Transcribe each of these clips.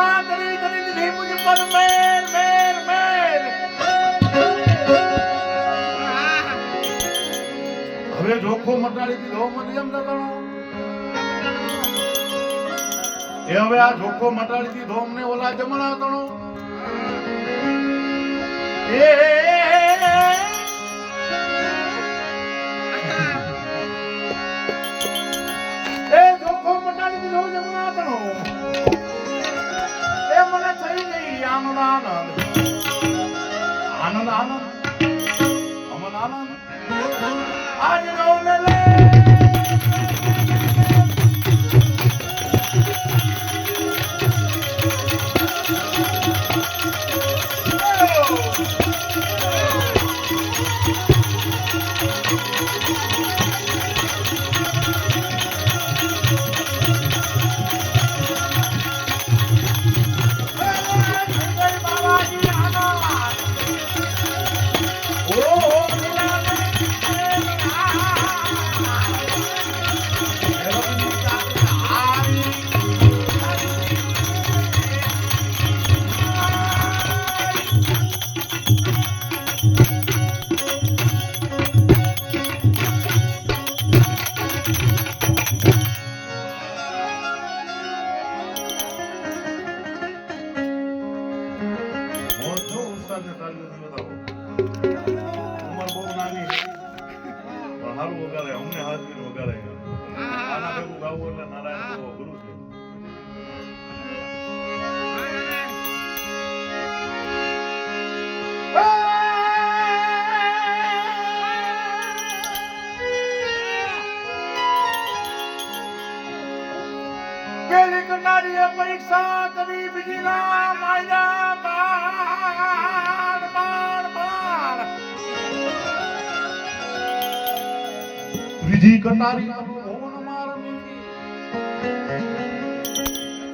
કરુણા કરી કરી દીધી મુજ પર મેર મેર મેર હવે જોખો મટાડી દીધો મને એમ ન ગણો એ હવે આ જોખો મટાડી દીધો અમને ઓલા જમણા ગણો એ જોખો મટાડી દીધો જમણા ગણો એ મને થઈ ગઈ આનંદ આનંદ આનંદ આનંદ અમન આનંદ આજ નવને લે પરીક્ષા કરી બીજી ના માયા બાણ બાણ બાણ વિધિ કટારી ભવન મારમી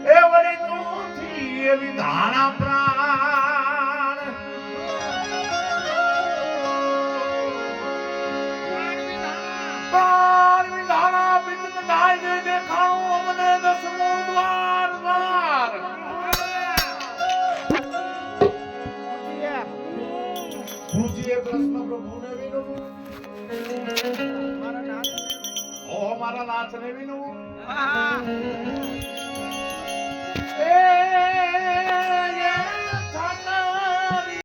એ વળી તુથી એવી ધાણા પ્રાણ પ્રાણ વિધાણા બિંદ નાય દે દેખાણું અમને દસમો દ્વાર દ્વાર પૂજીએ કૃષ્ણ પ્રભુને વિનો મારા નાથને વિનો